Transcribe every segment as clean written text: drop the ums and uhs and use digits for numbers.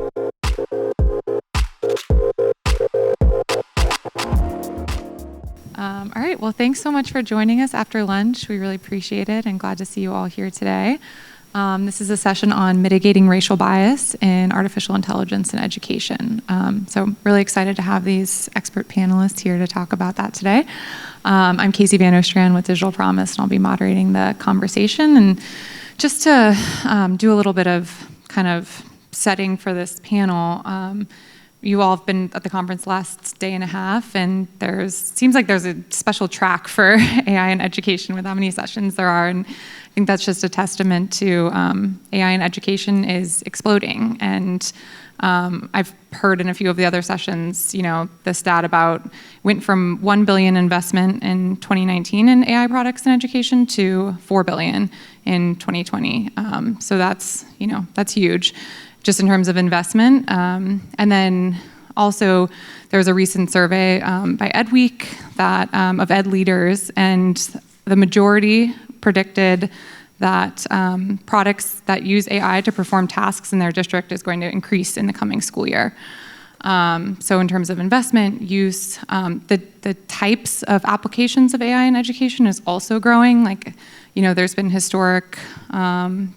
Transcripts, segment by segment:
All right, well, thanks so much for joining us after lunch. We really appreciate it and glad to see you all here today. This is a session on mitigating racial bias in artificial intelligence in education. So really excited to have these expert panelists here to talk about that today. I'm Kasey van Ostrand with Digital Promise, and I'll be moderating the conversation. And just to do a little bit of kind of setting for this panel, you all have been at the conference last day and a half, and seems like there's a special track for AI in education with how many sessions there are, and I think that's just a testament to AI in education is exploding. And I've heard in a few of the other sessions, the stat about went from $1 billion investment in 2019 in AI products in education to $4 billion in 2020. So that's huge, just in terms of investment. And then also there was a recent survey by EdWeek that of ed leaders, and the majority predicted that products that use AI to perform tasks in their district is going to increase in the coming school year. So in terms of investment, use, the types of applications of AI in education is also growing. There's been historic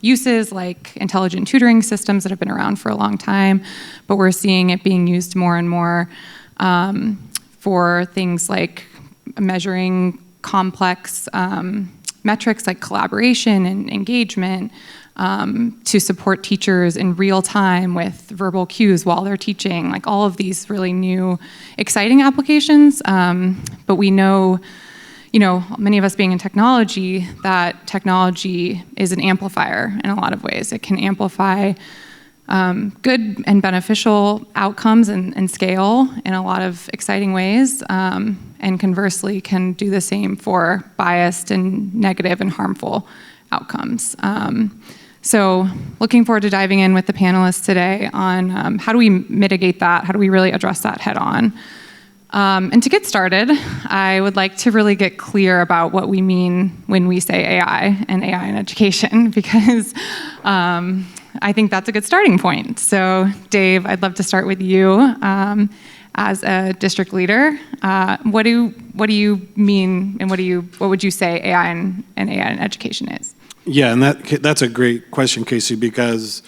uses like intelligent tutoring systems that have been around for a long time, but we're seeing it being used more and more for things like measuring complex metrics like collaboration and engagement, to support teachers in real time with verbal cues while they're teaching, like all of these really new, exciting applications. But we know, many of us being in technology, that technology is an amplifier in a lot of ways. It can amplify good and beneficial outcomes and scale in a lot of exciting ways, and conversely can do the same for biased and negative and harmful outcomes. So looking forward to diving in with the panelists today on how do we mitigate that, how do we really address that head on. And to get started, I would like to really get clear about what we mean when we say AI and AI in education, because I think that's a good starting point. So Dave, I'd love to start with you. As a district leader, what do you mean, and what would you say AI and AI in education is? Yeah, and that's a great question, Kasey, because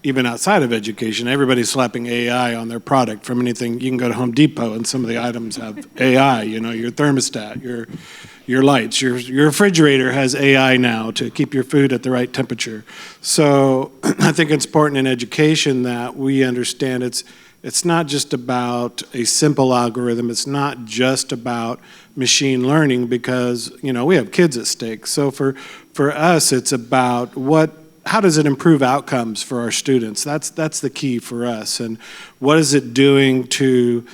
even outside of education, everybody's slapping AI on their product. From anything, you can go to Home Depot and some of the items have AI. Your thermostat, your lights, your refrigerator has AI now to keep your food at the right temperature. So I think it's important in education that we understand it's not just about a simple algorithm. It's not just about machine learning, because we have kids at stake. So for us, it's about how does it improve outcomes for our students? That's the key for us. And what is it doing to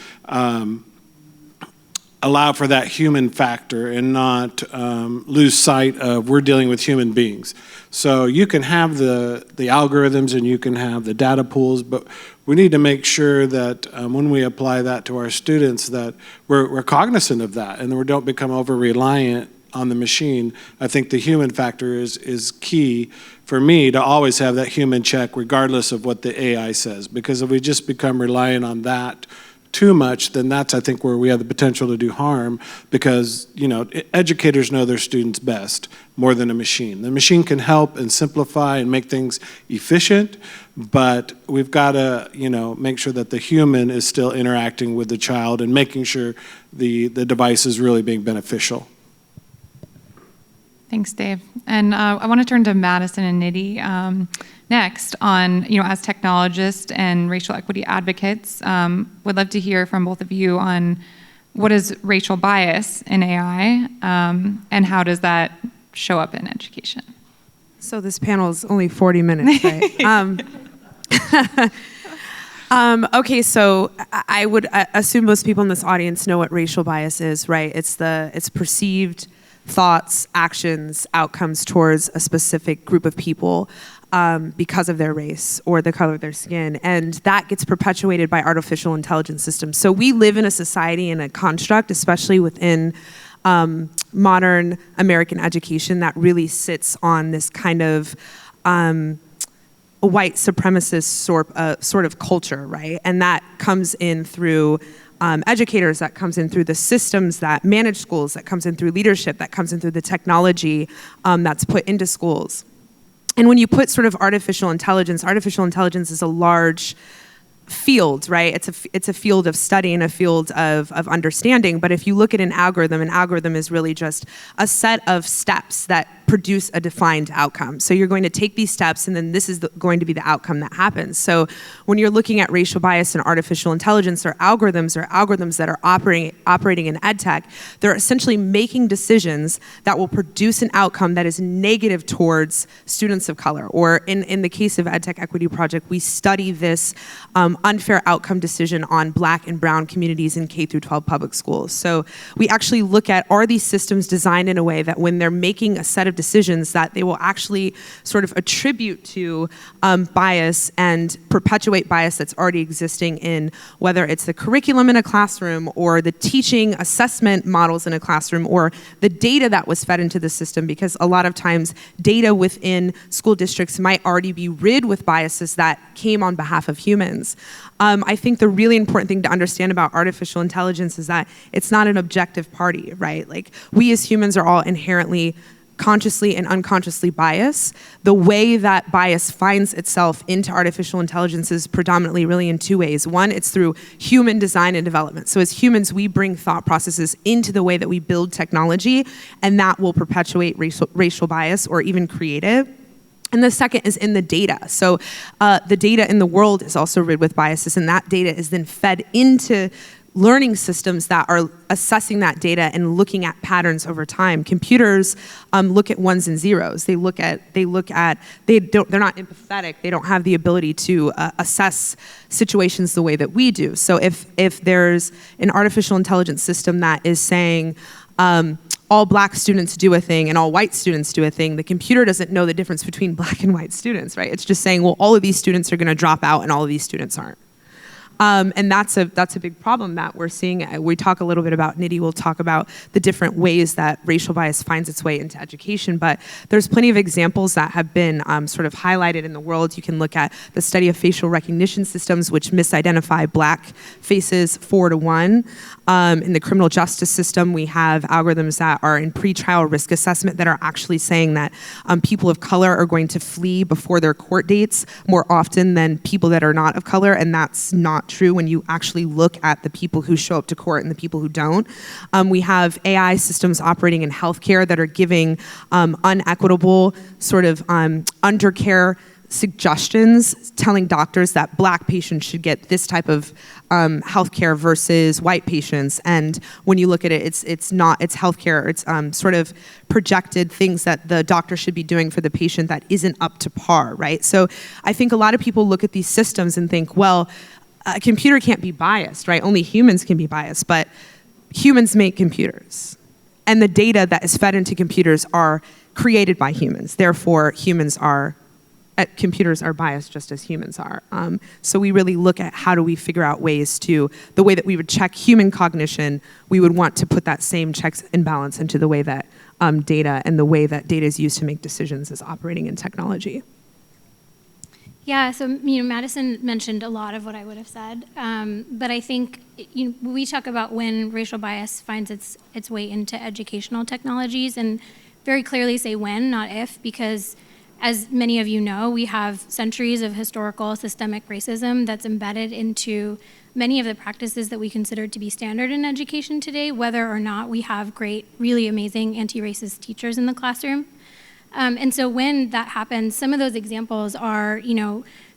allow for that human factor and not lose sight of we're dealing with human beings. So you can have the algorithms and you can have the data pools, but we need to make sure that when we apply that to our students that we're cognizant of that and we don't become over-reliant on the machine. I think the human factor is key for me to always have that human check regardless of what the AI says, because if we just become reliant on that too much, then that's, I think, where we have the potential to do harm, because educators know their students best more than a machine. The machine can help and simplify and make things efficient, but we've got to make sure that the human is still interacting with the child and making sure the device is really being beneficial. Thanks, Dave. And I want to turn to Madison and Nidhi next on, as technologists and racial equity advocates, would love to hear from both of you on what is racial bias in AI, and how does that show up in education? So this panel is only 40 minutes, right? Okay, so I would assume most people in this audience know what racial bias is, right? It's perceived thoughts, actions, outcomes towards a specific group of people because of their race or the color of their skin. And that gets perpetuated by artificial intelligence systems. So we live in a society and a construct, especially within modern American education, that really sits on this kind of a white supremacist sort of culture, right? And that comes in through educators, that comes in through the systems that manage schools, that comes in through leadership, that comes in through the technology that's put into schools. And when you put sort of artificial intelligence is a large field, right? It's a field of study and a field of understanding. But if you look at an algorithm is really just a set of steps that produce a defined outcome. So you're going to take these steps, and then this is going to be the outcome that happens. So when you're looking at racial bias and artificial intelligence or algorithms that are operating in EdTech, they're essentially making decisions that will produce an outcome that is negative towards students of color. Or in the case of EdTech Equity Project, we study this unfair outcome decision on Black and brown communities in K through 12 public schools. So we actually look at, are these systems designed in a way that when they're making a set of decisions that they will actually sort of attribute to bias and perpetuate bias that's already existing in whether it's the curriculum in a classroom or the teaching assessment models in a classroom or the data that was fed into the system, because a lot of times data within school districts might already be rid with biases that came on behalf of humans. I think the really important thing to understand about artificial intelligence is that it's not an objective party, right? Like, we as humans are all inherently consciously and unconsciously biased. The way that bias finds itself into artificial intelligence is predominantly really in two ways. One, it's through human design and development. So as humans, we bring thought processes into the way that we build technology, and that will perpetuate racial bias or even create it. And the second is in the data. So the data in the world is also rid with biases, and that data is then fed into learning systems that are assessing that data and looking at patterns over time. Computers look at ones and zeros. They're not empathetic. They don't have the ability to assess situations the way that we do. So if there's an artificial intelligence system that is saying, all Black students do a thing and all white students do a thing, the computer doesn't know the difference between Black and white students, right? It's just saying, well, all of these students are gonna drop out and all of these students aren't. And that's a big problem that we're seeing. We talk a little bit about, Nidhi will talk about the different ways that racial bias finds its way into education, but there's plenty of examples that have been sort of highlighted in the world. You can look at the study of facial recognition systems, which misidentify Black faces 4 to 1. In the criminal justice system, we have algorithms that are in pretrial risk assessment that are actually saying that people of color are going to flee before their court dates more often than people that are not of color, and that's not true when you actually look at the people who show up to court and the people who don't. We have AI systems operating in healthcare that are giving unequitable sort of undercare suggestions, telling doctors that Black patients should get this type of healthcare versus white patients. And when you look at it, it's healthcare. It's sort of projected things that the doctor should be doing for the patient that isn't up to par, right? So I think a lot of people look at these systems and think, well, a computer can't be biased, right? Only humans can be biased, but humans make computers. And the data that is fed into computers are created by humans. Therefore, computers are biased just as humans are. So we really look at how do we figure out ways to, the way that we would check human cognition, we would want to put that same checks and balance into the way that data and the way that data is used to make decisions is operating in technology. Yeah, so Madison mentioned a lot of what I would have said, but I think we talk about when racial bias finds its way into educational technologies, and very clearly say when, not if, because as many of you know, we have centuries of historical systemic racism that's embedded into many of the practices that we consider to be standard in education today, whether or not we have great, really amazing anti-racist teachers in the classroom. And so when that happens, some of those examples are,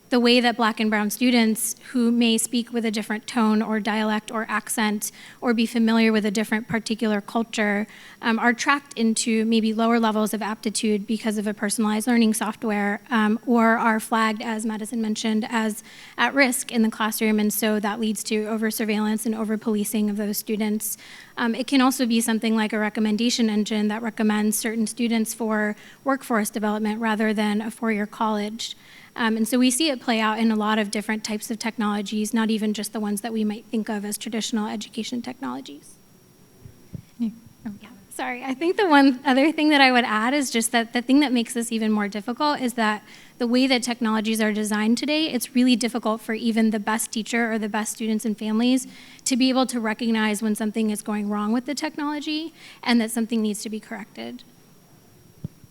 the way that Black and brown students who may speak with a different tone or dialect or accent or be familiar with a different particular culture are tracked into maybe lower levels of aptitude because of a personalized learning software, or are flagged, as Madison mentioned, as at risk in the classroom. And so that leads to over-surveillance and over-policing of those students. It can also be something like a recommendation engine that recommends certain students for workforce development rather than a four-year college. And so we see it play out in a lot of different types of technologies, not even just the ones that we might think of as traditional education technologies. Yeah. Sorry, I think the one other thing that I would add is just that the thing that makes this even more difficult is that the way that technologies are designed today, it's really difficult for even the best teacher or the best students and families to be able to recognize when something is going wrong with the technology and that something needs to be corrected.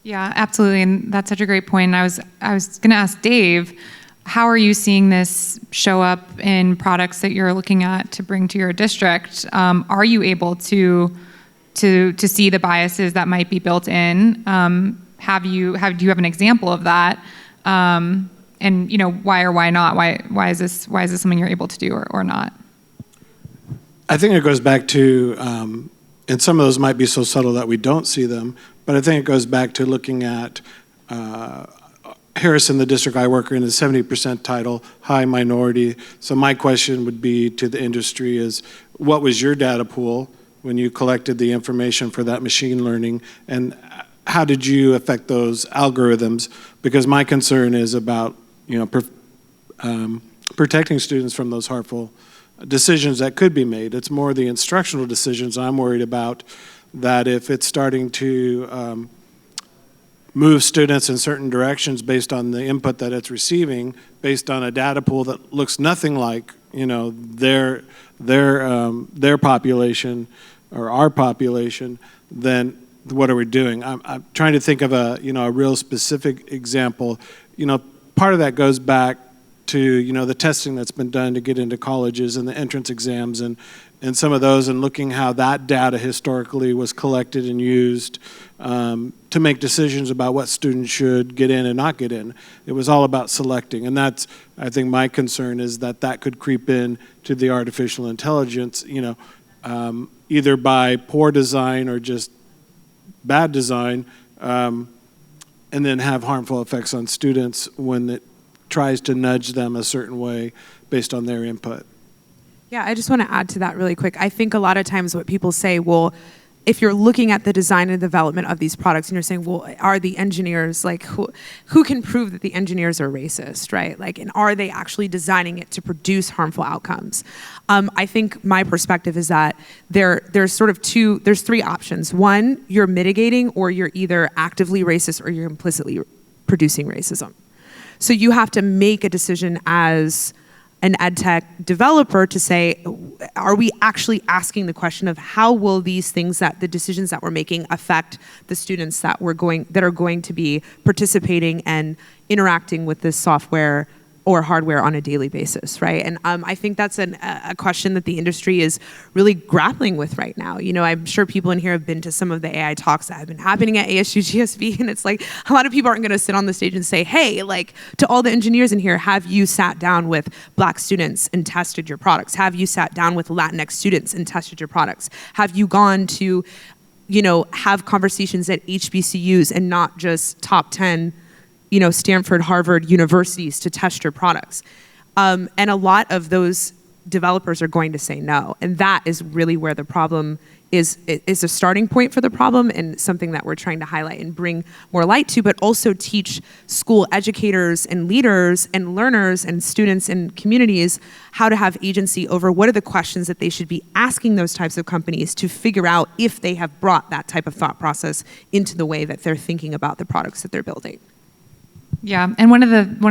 Yeah, absolutely, and that's such a great point. I was going to ask Dave, how are you seeing this show up in products that you're looking at to bring to your district? Are you able to see the biases that might be built in? Do you have an example of that? And why or why not? Why is this something you're able to do or not? I think it goes back to, and some of those might be so subtle that we don't see them, but I think it goes back to looking at Harrison, the district I work in, is 70% title, high minority. So my question would be to the industry is, what was your data pool when you collected the information for that machine learning, and how did you affect those algorithms? Because my concern is about protecting students from those harmful decisions that could be made. It's more the instructional decisions I'm worried about, that if it's starting to move students in certain directions based on the input that it's receiving, based on a data pool that looks nothing like their population or our population, then what are we doing? I'm trying to think of a real specific example. Part of that goes back to the testing that's been done to get into colleges and the entrance exams and some of those, and looking how that data historically was collected and used to make decisions about what students should get in and not get in. It was all about selecting, and that's, I think my concern is that could creep in to the artificial intelligence, either by poor design or just bad design, and then have harmful effects on students when it tries to nudge them a certain way based on their input. Yeah, I just want to add to that really quick. I think a lot of times what people say, well, if you're looking at the design and development of these products and you're saying, well, are the engineers, who can prove that the engineers are racist, right? And are they actually designing it to produce harmful outcomes? I think my perspective is that there's three options. One, you're mitigating, or you're either actively racist or you're implicitly producing racism. So you have to make a decision as an EdTech developer to say, are we actually asking the question of how will these things, that the decisions that we're making, affect the students that are going to be participating and interacting with this software or hardware on a daily basis, right? And I think that's a question that the industry is really grappling with right now. I'm sure people in here have been to some of the AI talks that have been happening at ASU+GSV, and it's like a lot of people aren't going to sit on the stage and say, hey, to all the engineers in here, have you sat down with Black students and tested your products? Have you sat down with Latinx students and tested your products? Have you gone to, have conversations at HBCUs and not just top 10 Stanford, Harvard universities to test your products? And a lot of those developers are going to say no. And that is really where the problem is a starting point for the problem, and something that we're trying to highlight and bring more light to, but also teach school educators and leaders and learners and students and communities how to have agency over what are the questions that they should be asking those types of companies to figure out if they have brought that type of thought process into the way that they're thinking about the products that they're building. Yeah, and one of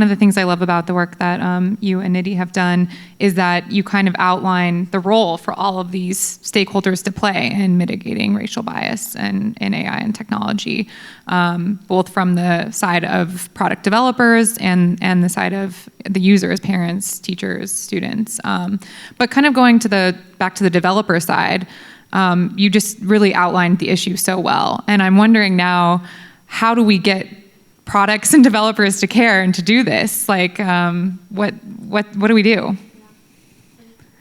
the things I love about the work that you and Nidhi have done is that you kind of outline the role for all of these stakeholders to play in mitigating racial bias in AI and technology, both from the side of product developers and the side of the users, parents, teachers, students. But kind of going back to the developer side, you just really outlined the issue so well. And I'm wondering now, how do we get products and developers to care and to do this? What do we do?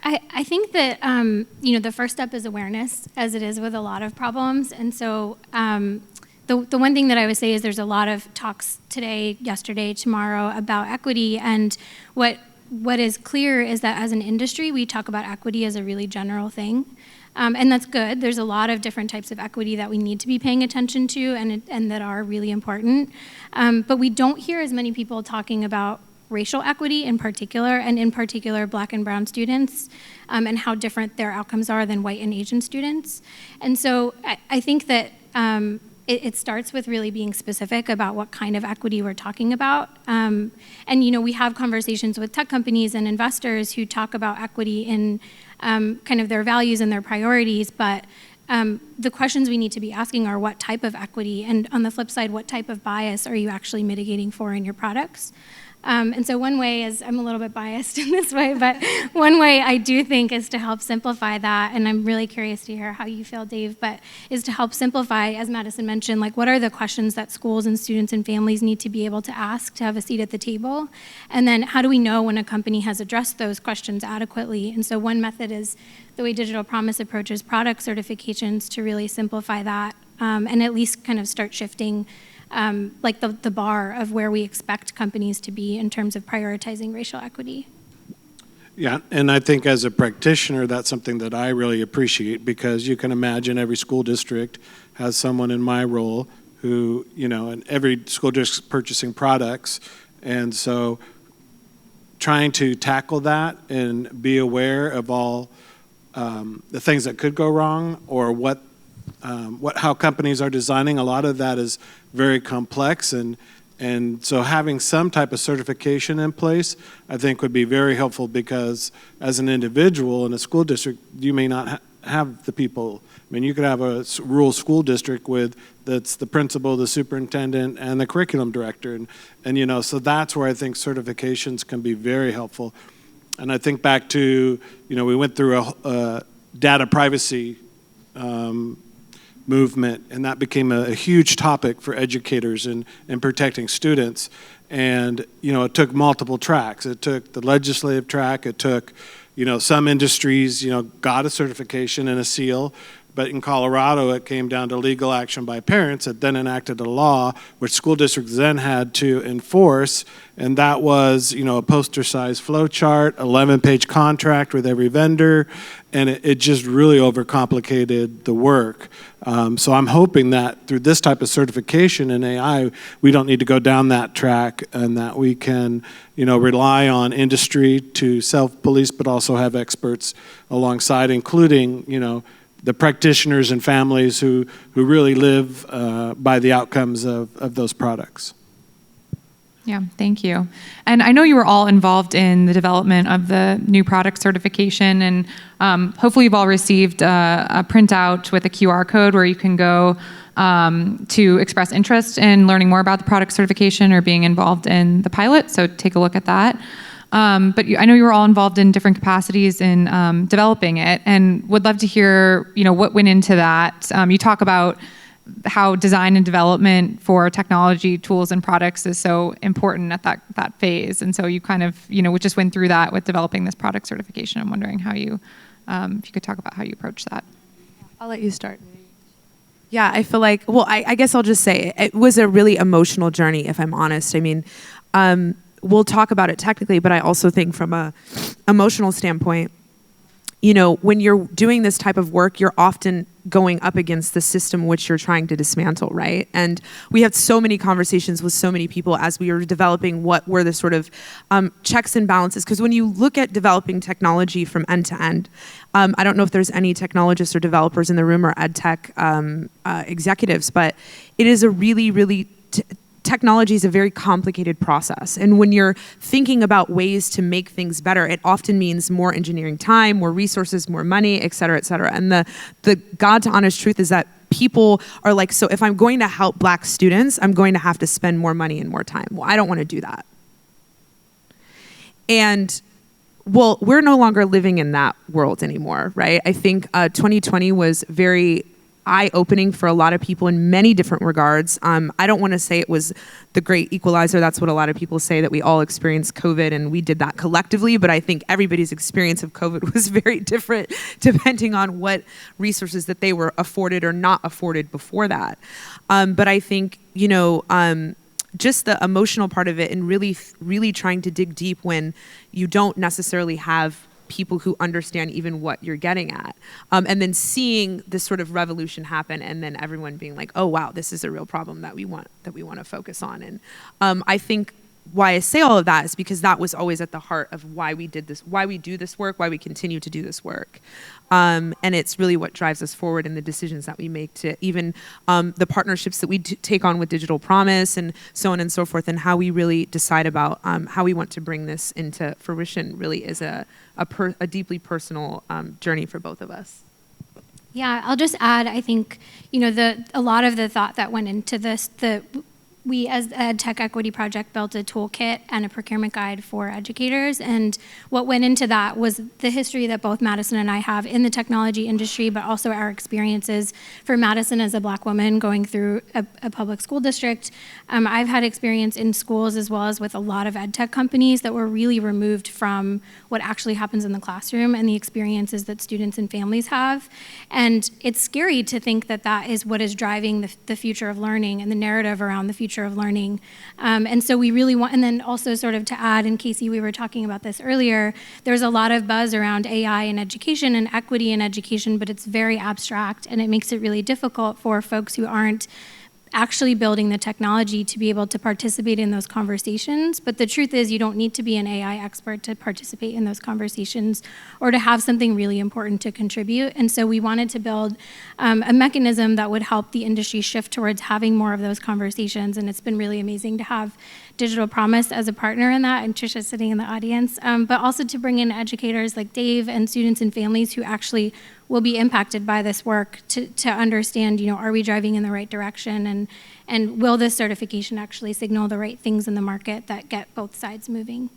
I think that the first step is awareness, as it is with a lot of problems. And so the one thing that I would say is there's a lot of talks today, yesterday, tomorrow about equity, and what is clear is that as an industry we talk about equity as a really general thing. And that's good. There's a lot of different types of equity that we need to be paying attention to and that are really important. But we don't hear as many people talking about racial equity in particular, and in particular Black and brown students, and how different their outcomes are than white and Asian students. And so I think that it starts with really being specific about what kind of equity we're talking about. And we have conversations with tech companies and investors who talk about equity in kind of their values and their priorities, but the questions we need to be asking are what type of equity, and on the flip side, what type of bias are you actually mitigating for in your products? And so one way is, I'm a little bit biased in this way, but one way I do think is to help simplify that, and I'm really curious to hear how you feel, Dave, but is to help simplify, as Madison mentioned, like what are the questions that schools and students and families need to be able to ask to have a seat at the table? And then how do we know when a company has addressed those questions adequately? And so one method is the way Digital Promise approaches product certifications to really simplify that and at least kind of start shifting like the bar of where we expect companies to be in terms of prioritizing racial equity. Yeah, and I think as a practitioner, that's something that I really appreciate, because you can imagine every school district has someone in my role who, and every school district purchasing products. And so trying to tackle that and be aware of all the things that could go wrong, or how companies are designing, a lot of that is very complex, and so having some type of certification in place, I think, would be very helpful, because as an individual in a school district, you may not have the people. I mean, you could have a rural school district that's the principal, the superintendent, and the curriculum director, and so that's where I think certifications can be very helpful. And I think back to, we went through a data privacy movement, and that became a huge topic for educators in protecting students. And it took multiple tracks. It took the legislative track. It took some industries got a certification and a seal, but in Colorado it came down to legal action by parents that then enacted a law which school districts then had to enforce, and that was a poster-sized flow chart, 11-page contract with every vendor, and it just really overcomplicated the work. So I'm hoping that through this type of certification in AI, we don't need to go down that track, and that we can rely on industry to self-police, but also have experts alongside, including the practitioners and families who really live by the outcomes of those products. Yeah, thank you. And I know you were all involved in the development of the new product certification, and hopefully you've all received a printout with a QR code where you can go to express interest in learning more about the product certification or being involved in the pilot, so take a look at that. But I know you were all involved in different capacities in developing it, and would love to hear, what went into that. You talk about how design and development for technology tools and products is so important at that phase, and so you kind of, we just went through that with developing this product certification. I'm wondering how you, if you could talk about how you approach that. I'll let you start. Yeah, I feel like, I guess I'll just say it was a really emotional journey, if I'm honest. I mean, we'll talk about it technically, but I also think from a emotional standpoint, when you're doing this type of work, you're often going up against the system which you're trying to dismantle, right? And we had so many conversations with so many people as we were developing what were the sort of checks and balances. Because when you look at developing technology from end to end, I don't know if there's any technologists or developers in the room or EdTech executives, but it is a really, really technology is a very complicated process. And when you're thinking about ways to make things better, it often means more engineering time, more resources, more money, et cetera, et cetera. And the God to honest truth is that people are like, so if I'm going to help Black students, I'm going to have to spend more money and more time. Well, I don't want to do that. And we're no longer living in that world anymore, right? I think 2020 was very eye-opening for a lot of people in many different regards. I don't want to say it was the great equalizer. That's what a lot of people say, that we all experienced COVID and we did that collectively, but I think everybody's experience of COVID was very different depending on what resources that they were afforded or not afforded before that. But I think, just the emotional part of it and really, really trying to dig deep when you don't necessarily have people who understand even what you're getting at. And then seeing this sort of revolution happen and then everyone being like, oh, wow, this is a real problem that we want to focus on. And I think why I say all of that is because that was always at the heart of why we did this, why we do this work, why we continue to do this work. And it's really what drives us forward in the decisions that we make, to even the partnerships that we take on with Digital Promise and so on and so forth, and how we really decide about how we want to bring this into fruition really is a deeply personal journey for both of us. Yeah, I'll just add, I think, a lot of the thought that went into this, we as the EdTech Equity Project built a toolkit and a procurement guide for educators, and what went into that was the history that both Madison and I have in the technology industry, but also our experiences. For Madison as a Black woman going through a public school district, I've had experience in schools as well as with a lot of EdTech companies that were really removed from what actually happens in the classroom and the experiences that students and families have. And it's scary to think that that is what is driving the future of learning and the narrative around the future of learning. And so we really want, and then also sort of to add, and Kasey, we were talking about this earlier, there's a lot of buzz around AI in education and equity in education, but it's very abstract, and it makes it really difficult for folks who aren't actually building the technology to be able to participate in those conversations. But the truth is, you don't need to be an AI expert to participate in those conversations or to have something really important to contribute. And so we wanted to build a mechanism that would help the industry shift towards having more of those conversations. And it's been really amazing to have Digital Promise as a partner in that, and Trisha sitting in the audience, but also to bring in educators like Dave and students and families who actually will be impacted by this work to understand, are we driving in the right direction, and will this certification actually signal the right things in the market that get both sides moving?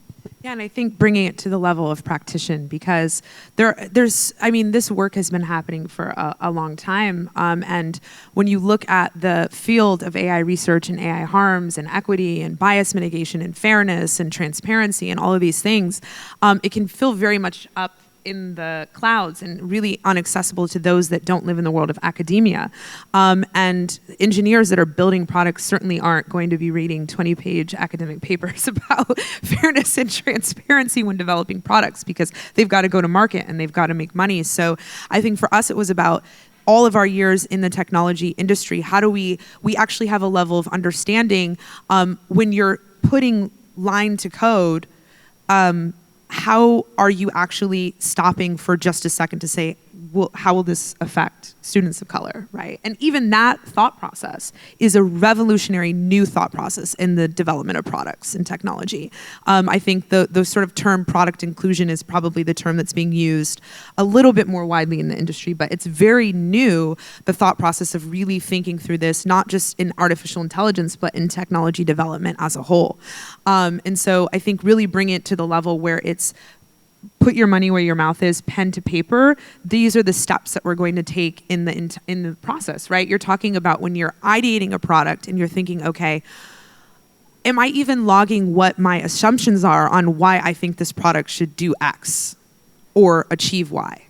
Yeah, and I think bringing it to the level of practitioner, because this work has been happening for a long time. And when you look at the field of AI research and AI harms and equity and bias mitigation and fairness and transparency and all of these things, it can feel very much up in the clouds and really inaccessible to those that don't live in the world of academia. And engineers that are building products certainly aren't going to be reading 20-page academic papers about fairness and transparency when developing products, because they've got to go to market and they've got to make money. So I think for us, it was about all of our years in the technology industry. How do we actually have a level of understanding when you're putting line to code, how are you actually stopping for just a second to say, well, how will this affect students of color, right? And even that thought process is a revolutionary new thought process in the development of products and technology. I think the sort of term product inclusion is probably the term that's being used a little bit more widely in the industry, but it's very new, the thought process of really thinking through this, not just in artificial intelligence, but in technology development as a whole. And so I think really bring it to the level where it's put your money where your mouth is, pen to paper. These are the steps that we're going to take in the process, right? You're talking about when you're ideating a product and you're thinking, okay, am I even logging what my assumptions are on why I think this product should do X or achieve Y?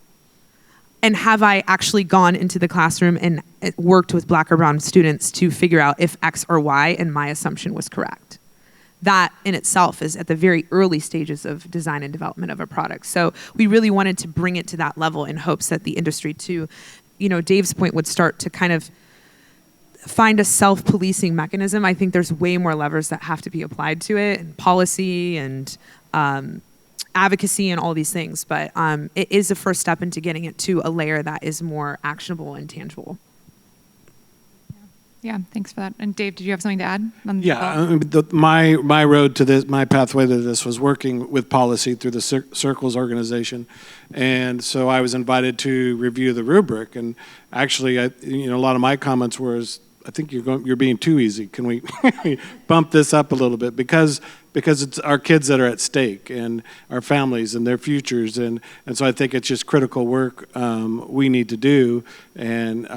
And have I actually gone into the classroom and worked with Black or brown students to figure out if X or Y and my assumption was correct? That in itself is at the very early stages of design and development of a product. So we really wanted to bring it to that level in hopes that the industry, to, Dave's point, would start to kind of find a self-policing mechanism. I think there's way more levers that have to be applied to it, and policy and advocacy and all these things. But it is the first step into getting it to a layer that is more actionable and tangible. Yeah, thanks for that. And Dave, did you have something to add? My road to this, my pathway to this was working with policy through the Circles organization. And so I was invited to review the rubric. And actually, a lot of my comments was, I think you're being too easy. Can we bump this up a little bit? Because it's our kids that are at stake, and our families and their futures. And so I think it's just critical work we need to do, and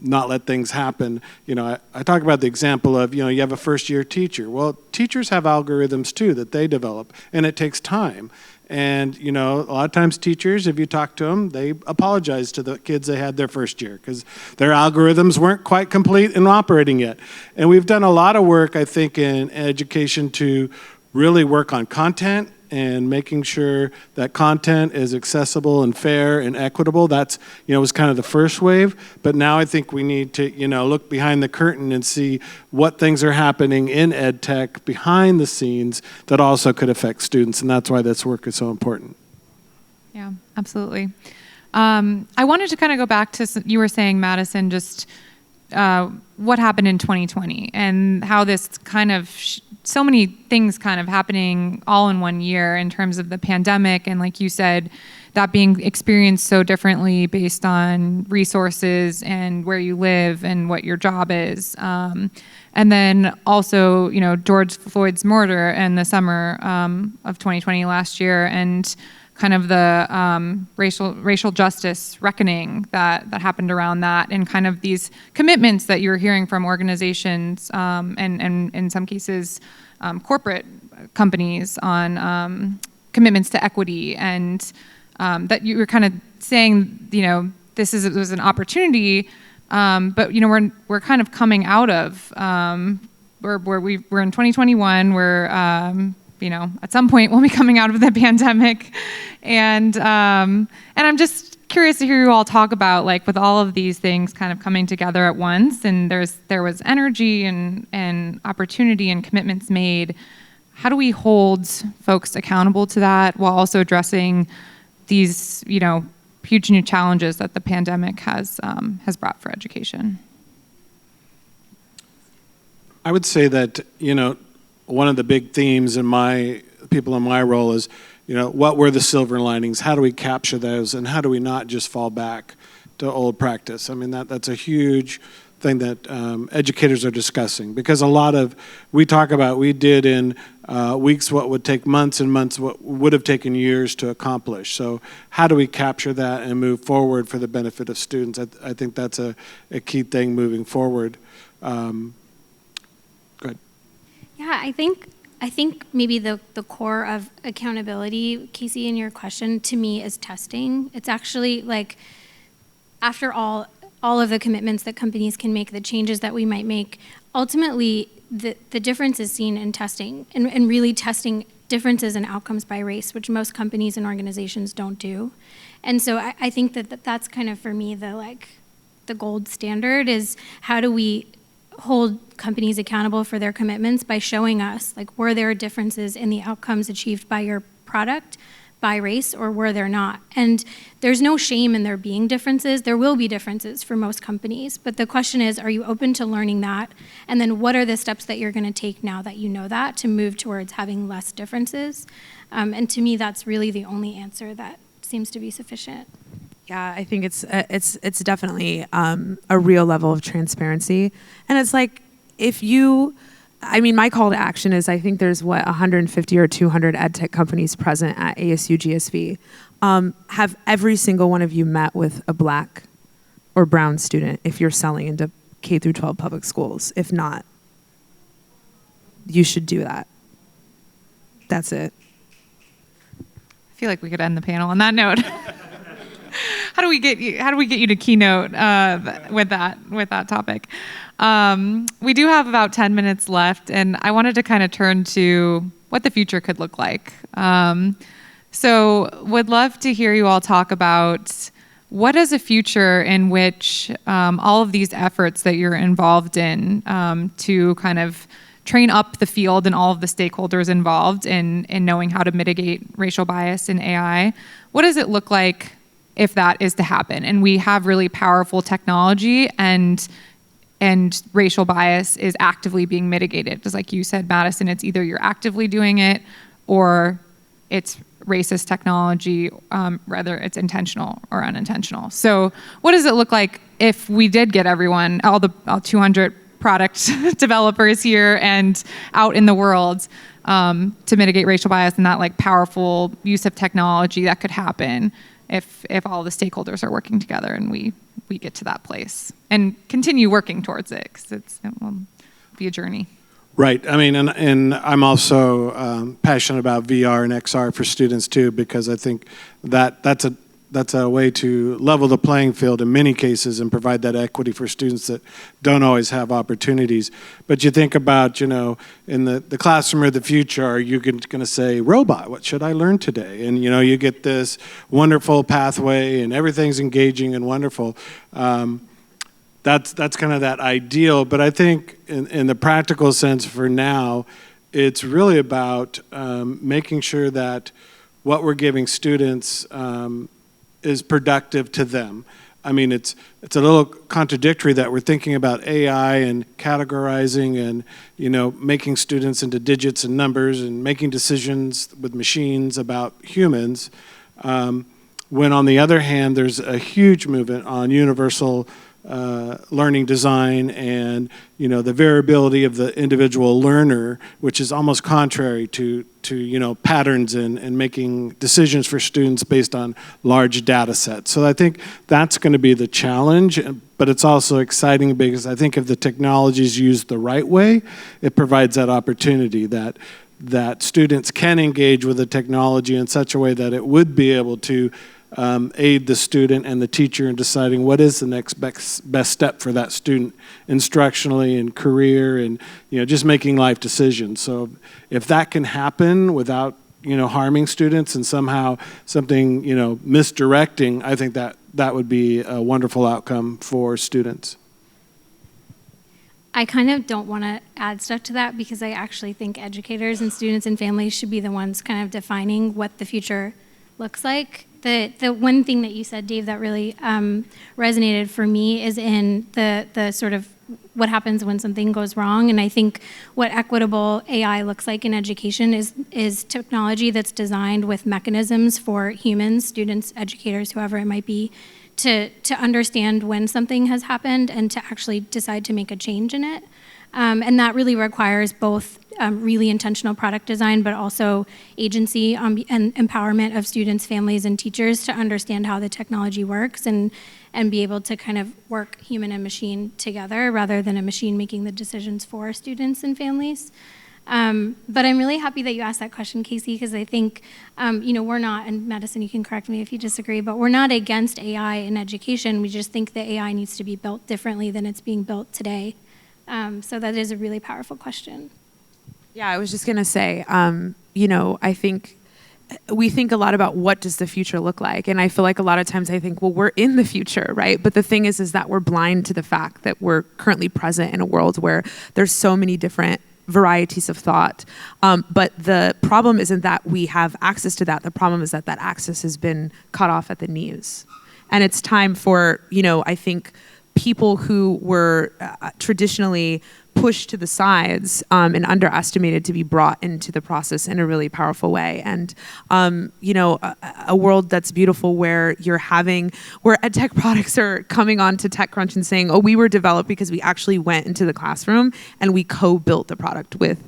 not let things happen. I talk about the example of, you have a first-year teacher. Well, teachers have algorithms too that they develop, and it takes time. And, a lot of times teachers, if you talk to them, they apologize to the kids they had their first year because their algorithms weren't quite complete and operating yet. And we've done a lot of work, I think, in education to really work on content and making sure that content is accessible and fair and equitable. That's, was kind of the first wave. But now I think we need to, look behind the curtain and see what things are happening in EdTech behind the scenes that also could affect students. And that's why this work is so important. Yeah, absolutely. I wanted to kind of go back to, you were saying, Madison, just what happened in 2020 and how this kind of, so many things kind of happening all in one year in terms of the pandemic. And like you said, that being experienced so differently based on resources and where you live and what your job is. And then also, George Floyd's murder in the summer of 2020 last year, and kind of the racial justice reckoning that happened around that, and kind of these commitments that you're hearing from organizations and in some cases corporate companies on commitments to equity, and that you were kind of saying, this was an opportunity, but we're kind of coming out of we're in 2021. We're at some point we'll be coming out of the pandemic, and I'm just curious to hear you all talk about, like, with all of these things kind of coming together at once, and there was energy and opportunity and commitments made. How do we hold folks accountable to that while also addressing these, huge new challenges that the pandemic has brought for education? I would say that, one of the big themes in my role is, what were the silver linings? How do we capture those? And how do we not just fall back to old practice? I mean, that's a huge thing that educators are discussing, because we did in weeks what would take months, and months what would have taken years to accomplish. So how do we capture that and move forward for the benefit of students? I think that's a key thing moving forward. Go ahead. Yeah, I think maybe the core of accountability, Kasey, in your question, to me, is testing. It's actually like, after all of the commitments that companies can make, the changes that we might make, ultimately the difference is seen in testing, and really testing differences in outcomes by race, which most companies and organizations don't do. And so I think that's kind of, for me, the gold standard is, how do we hold companies accountable for their commitments by showing us, like, were there differences in the outcomes achieved by your product by race, or were there not? And there's no shame in there being differences. There will be differences for most companies, but the question is, are you open to learning that? And then what are the steps that you're gonna take now that you know that, to move towards having less differences? And to me, that's really the only answer that seems to be sufficient. Yeah, I think it's definitely a real level of transparency. And it's like, my call to action is, I think there's 150 or 200 EdTech companies present at ASU+GSV. Have every single one of you met with a Black or brown student if you're selling into K through 12 public schools? If not, you should do that. That's it. I feel like we could end the panel on that note. How do we get you to keynote with that topic? We do have about 10 minutes left, and I wanted to kind of turn to what the future could look like. So would love to hear you all talk about, what is a future in which all of these efforts that you're involved in to kind of train up the field and all of the stakeholders involved in knowing how to mitigate racial bias in AI, what does it look like if that is to happen, and we have really powerful technology and racial bias is actively being mitigated? Just like you said, Madison, it's either you're actively doing it or it's racist technology, whether it's intentional or unintentional. So what does it look like if we did get everyone, all 200 product developers here and out in the world to mitigate racial bias, and that, like, powerful use of technology that could happen if all the stakeholders are working together and we get to that place and continue working towards it, because it will be a journey. Right. I mean, and I'm also passionate about VR and XR for students too, because I think that's that's a way to level the playing field in many cases and provide that equity for students that don't always have opportunities. But you think about, in the classroom of the future, are you going to say, robot, what should I learn today? And, you get this wonderful pathway and everything's engaging and wonderful. That's kind of that ideal. But I think in the practical sense for now, it's really about making sure that what we're giving students is productive to them. I mean, it's a little contradictory that we're thinking about AI and categorizing and, making students into digits and numbers and making decisions with machines about humans, when on the other hand, there's a huge movement on universal learning design and the variability of the individual learner, which is almost contrary to patterns and making decisions for students based on large data sets. So I think that's going to be the challenge, but it's also exciting because I think if the technology is used the right way, it provides that opportunity that students can engage with the technology in such a way that it would be able to aid the student and the teacher in deciding what is the next best step for that student instructionally and career and just making life decisions. So if that can happen without harming students and somehow something misdirecting, I think that would be a wonderful outcome for students. I kind of don't want to add stuff to that because I actually think educators and students and families should be the ones kind of defining what the future looks like. The one thing that you said, Dave, that really resonated for me is in the sort of what happens when something goes wrong. And I think what equitable AI looks like in education is technology that's designed with mechanisms for humans, students, educators, whoever it might be, to understand when something has happened and to actually decide to make a change in it. And that really requires both really intentional product design, but also agency and empowerment of students, families, and teachers to understand how the technology works and be able to kind of work human and machine together rather than a machine making the decisions for students and families. But I'm really happy that you asked that question, Kasey, because I think, we're not, and Madison, you can correct me if you disagree, but we're not against AI in education. We just think that AI needs to be built differently than it's being built today. So that is a really powerful question. Yeah, I was just going to say, I think we think a lot about what does the future look like. And I feel like a lot of times I think, well, we're in the future, right? But the thing is that we're blind to the fact that we're currently present in a world where there's so many different varieties of thought. But the problem isn't that we have access to that. The problem is that access has been cut off at the knees. And it's time for, I think, people who were traditionally pushed to the sides and underestimated to be brought into the process in a really powerful way. And, a world that's beautiful where where EdTech products are coming on to TechCrunch and saying, oh, we were developed because we actually went into the classroom and we co-built the product with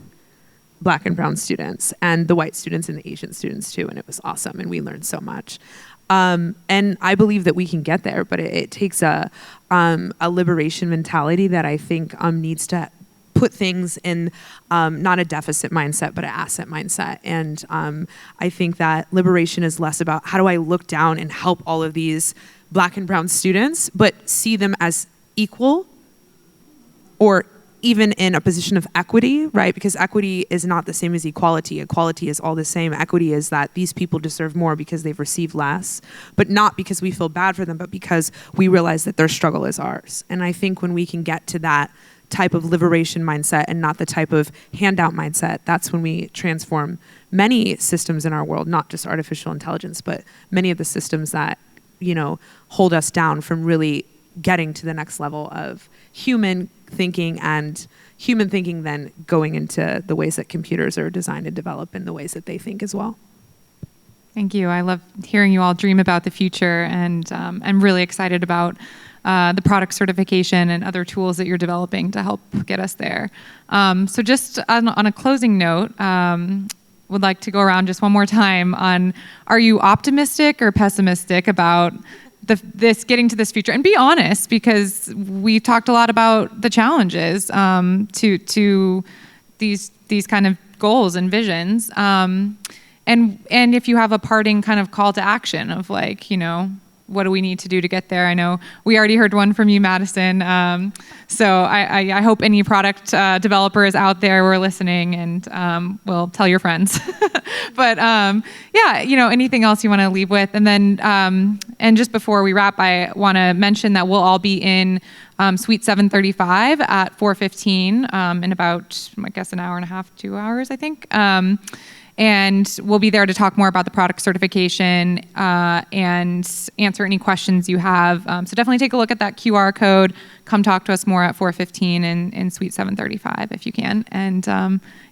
Black and brown students and the white students and the Asian students too. And it was awesome. And we learned so much. And I believe that we can get there, but it takes a liberation mentality that I think needs to put things in not a deficit mindset, but an asset mindset. And I think that liberation is less about how do I look down and help all of these Black and brown students, but see them as equal or even in a position of equity, right? Because equity is not the same as equality. Equality is all the same. Equity is that these people deserve more because they've received less, but not because we feel bad for them, but because we realize that their struggle is ours. And I think when we can get to that type of liberation mindset and not the type of handout mindset, that's when we transform many systems in our world, not just artificial intelligence, but many of the systems that, hold us down from really getting to the next level of human thinking, and human thinking then going into the ways that computers are designed to develop in the ways that they think as well. Thank you. I love hearing you all dream about the future, and I'm really excited about the product certification and other tools that you're developing to help get us there. So just on a closing note, would like to go around just one more time on, are you optimistic or pessimistic about this getting to this future? And be honest, because we've talked a lot about the challenges to these kind of goals and visions. And if you have a parting kind of call to action of what do we need to do to get there? I know we already heard one from you, Madison. So I hope any product developers out there were listening and will tell your friends. But yeah, anything else you want to leave with? And then, and just before we wrap, I want to mention that we'll all be in Suite 735 at 4:15 in about, I guess, an hour and a half, 2 hours, I think. And we'll be there to talk more about the product certification and answer any questions you have. So definitely take a look at that QR code. Come talk to us more at 4:15 in Suite 735 if you can. And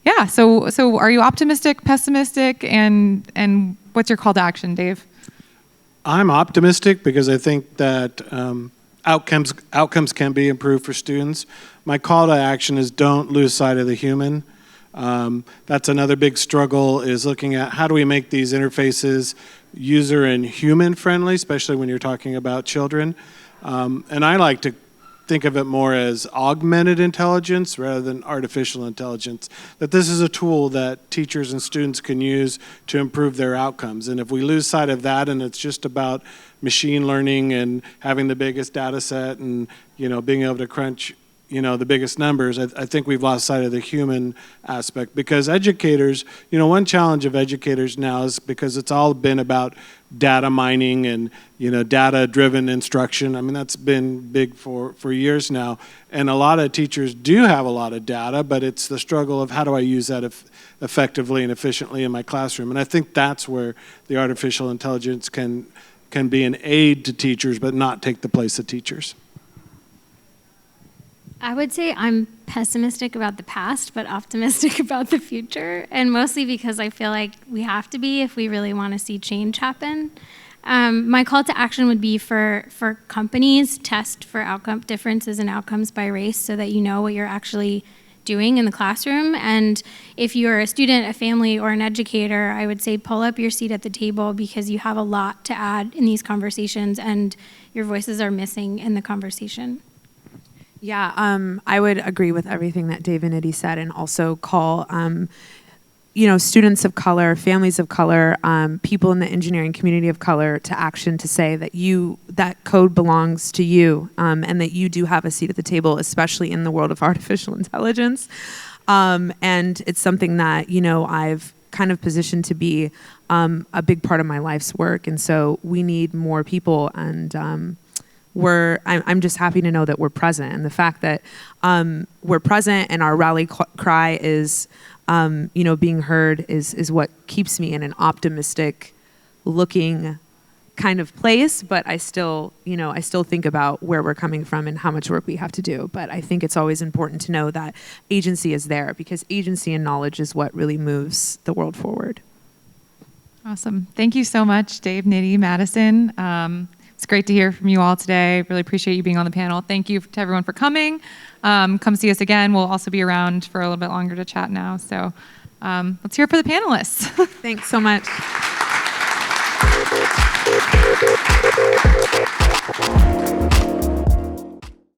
yeah, so are you optimistic, pessimistic, and what's your call to action, Dave? I'm optimistic because I think that outcomes can be improved for students. My call to action is don't lose sight of the human. That's another big struggle, is looking at how do we make these interfaces user and human friendly, especially when you're talking about children. And I like to think of it more as augmented intelligence rather than artificial intelligence, that this is a tool that teachers and students can use to improve their outcomes. And if we lose sight of that and it's just about machine learning and having the biggest data set and being able to crunch the biggest numbers, I think we've lost sight of the human aspect. Because educators, one challenge of educators now is because it's all been about data mining and, data-driven instruction. I mean, that's been big for years now. And a lot of teachers do have a lot of data, but it's the struggle of how do I use that effectively and efficiently in my classroom. And I think that's where the artificial intelligence can be an aid to teachers, but not take the place of teachers. I would say I'm pessimistic about the past, but optimistic about the future, and mostly because I feel like we have to be if we really want to see change happen. My call to action would be for companies, test for outcome differences in outcomes by race so that you know what you're actually doing in the classroom. And if you're a student, a family, or an educator, I would say pull up your seat at the table because you have a lot to add in these conversations and your voices are missing in the conversation. Yeah, I would agree with everything that Dave and Nidhi said, and also call, students of color, families of color, people in the engineering community of color to action to say that that code belongs to you, and that you do have a seat at the table, especially in the world of artificial intelligence. And it's something that, I've kind of positioned to be a big part of my life's work, and so we need more people, and I'm just happy to know that we're present, and the fact that we're present and our rally cry is, being heard is what keeps me in an optimistic looking kind of place. But I still think about where we're coming from and how much work we have to do. But I think it's always important to know that agency is there, because agency and knowledge is what really moves the world forward. Awesome. Thank you so much, Dave, Nidhi, Madison. It's great to hear from you all today. Really appreciate you being on the panel. Thank you to everyone for coming. Come see us again. We'll also be around for a little bit longer to chat now. So let's hear it for the panelists. Thanks so much.